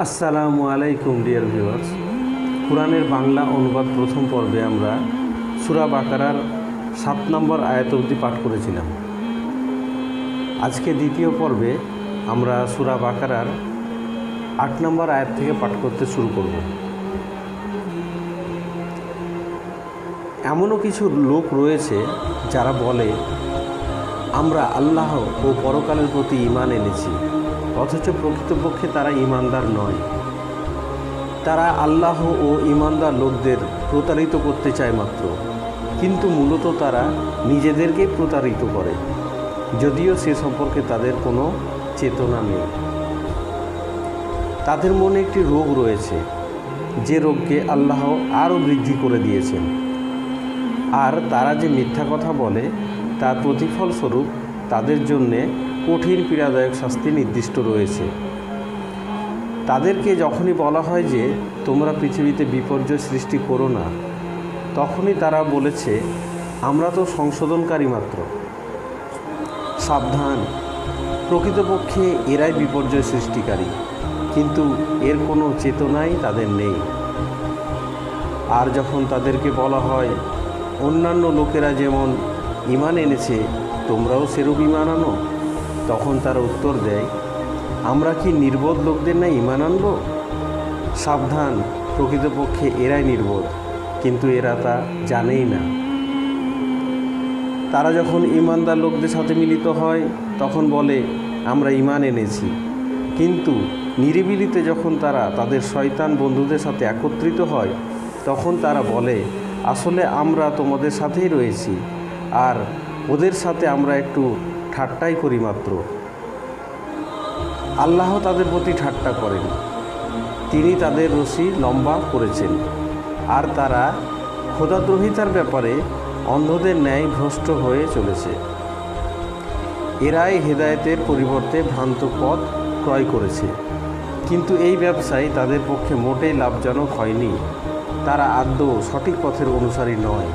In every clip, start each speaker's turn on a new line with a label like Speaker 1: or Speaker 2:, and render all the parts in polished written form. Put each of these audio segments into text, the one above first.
Speaker 1: আসসালামু আলাইকুম dear viewers. কোরআনের বাংলা অনুবাদ প্রথম পর্বে আমরা সূরা বাকারার 7 নম্বর আয়াত অবধি পাঠ করেছিলাম। আজকে দ্বিতীয় পর্বে আমরা সূরা বাকারার 8 নম্বর আয়াত থেকে পাঠ করতে শুরু করব। এমনও কিছু লোক রয়েছে যারা বলে আমরা আল্লাহ ও পরকালের প্রতি ঈমান এনেছি, অথচ প্রকৃতপক্ষে তারা ঈমানদার নয়। তারা আল্লাহ ও ঈমানদার লোকদের প্রতারিত করতে চায় মাত্র, কিন্তু মূলত তারা নিজেদেরকেই প্রতারিত করে, যদিও সে সম্পর্কে তাদের কোনো চেতনা নেই। তাদের মনে একটি রোগ রয়েছে, যে রোগকে আল্লাহ আরও বৃদ্ধি করে দিয়েছেন। আর তারা যে মিথ্যা কথা বলে তার প্রতিফলস্বরূপ তাদের জন্যে কঠিন পীড়াদায়ক শাস্তি নির্দিষ্ট রয়েছে। তাদেরকে যখনই বলা হয় যে তোমরা পৃথিবীতে বিপর্যয় সৃষ্টি করো না, তখনই তারা বলেছে আমরা তো সংশোধনকারী মাত্র। সাবধান, প্রকৃতপক্ষে এরাই বিপর্যয় সৃষ্টিকারী, কিন্তু এর কোনো চেতনাই তাদের নেই। আর যখন তাদেরকে বলা হয় অন্যান্য লোকেরা যেমন ঈমান এনেছে তোমরাও সেরূপ ঈমান আনো, তখন তারা উত্তর দেয় আমরা কি নির্বোধ লোকদের না ঈমান আনব? সাবধান, প্রকৃতপক্ষে এরাই নির্বোধ, কিন্তু এরা তা জানেই না। তারা যখন ঈমানদার লোকদের সাথে মিলিত হয় তখন বলে আমরা ঈমান এনেছি, কিন্তু নিরিবিলিতে যখন তারা তাদের শয়তান বন্ধুদের সাথে একত্রিত হয় তখন তারা বলে আসলে আমরা তোমাদের সাথেই রয়েছি, আর ওদের সাথে আমরা একটু ঠাট্টাই করি মাত্র। আল্লাহ তাদের প্রতি ঠাট্টা করেন, তিনি তাদের রশি লম্বা করেছেন, আর তারা খোদাদ্রোহিতার ব্যাপারে অন্ধদের ন্যায় ভ্রষ্ট হয়ে চলেছে। এরাই হেদায়েতের পরিবর্তে ভ্রান্ত পথ ক্রয় করেছে, কিন্তু এই ব্যবসায় তাদের পক্ষে মোটেই লাভজনক হয়নি। তারা আদৌ সঠিক পথের অনুসারী নয়।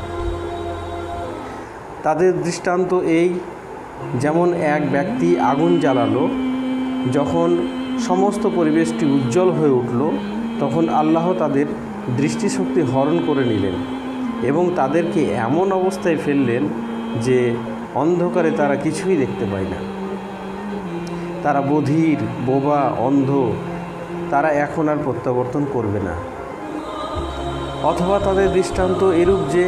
Speaker 1: তাদের দৃষ্টান্ত এই, যেমন এক ব্যক্তি আগুন জ্বালালো, যখন সমস্ত পরিবেশটি উজ্জ্বল হয়ে উঠল তখন আল্লাহ তাদের দৃষ্টিশক্তি হরণ করে নিলেন এবং তাদেরকে এমন অবস্থায় ফেললেন যে অন্ধকারে তারা কিছুই দেখতে পায় না। তারা বধির, বোবা, অন্ধ, তারা এখন আর প্রত্যাবর্তন করবে না। অথবা তাদের দৃষ্টান্ত এরূপ যে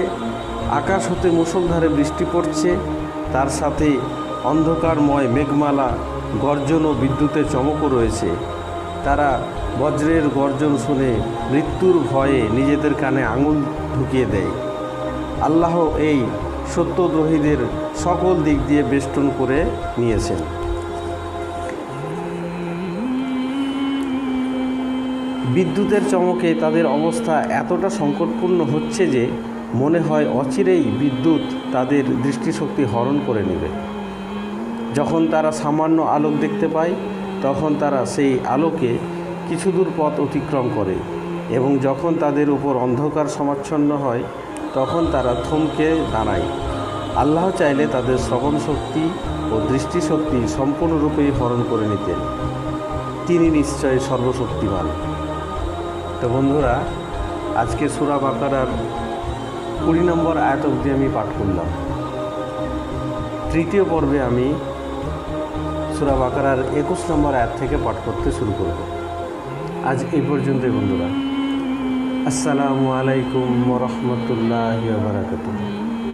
Speaker 1: আকাশ হতে মুষলধারে বৃষ্টি পড়ছে, তার সাথে অন্ধকারময় মেঘমালা, গর্জন ও বিদ্যুতের চমকও রয়েছে। তারা বজ্রের গর্জন শুনে মৃত্যুর ভয়ে নিজেদের কানে আঙুল ঢুকিয়ে দেয়। আল্লাহ এই সত্যদ্রোহীদের সকল দিক দিয়ে বেষ্টন করে নিয়েছেন। বিদ্যুতের চমকে তাদের অবস্থা এতটা সংকটপূর্ণ হচ্ছে যে মনে হয় অচিরেই বিদ্যুৎ তাদের দৃষ্টিশক্তি হরণ করে নেবে। যখন তারা সামান্য আলোক দেখতে পায় তখন তারা সেই আলোকে কিছু দূর পথ অতিক্রম করে, এবং যখন তাদের উপর অন্ধকার সমাচ্ছন্ন হয় তখন তারা থমকে দাঁড়ায়। আল্লাহ চাইলে তাদের শ্রবণ শক্তি ও দৃষ্টিশক্তি সম্পূর্ণরূপেই হরণ করে নিতেন। তিনি নিশ্চয় সর্বশক্তিমান। তো বন্ধুরা, আজকে সূরা বাকারার 20 নম্বর আয়াত অবধি আমি পাঠ করলাম। তৃতীয় পর্বে আমি সূরা বাকারার 21 নম্বর আয়াত থেকে পাঠ করতে শুরু করব। আজ এই পর্যন্তই বন্ধুরা। আসসালামু আলাইকুম ওয়া রাহমাতুল্লাহি ওয়া বারাকাতুহু।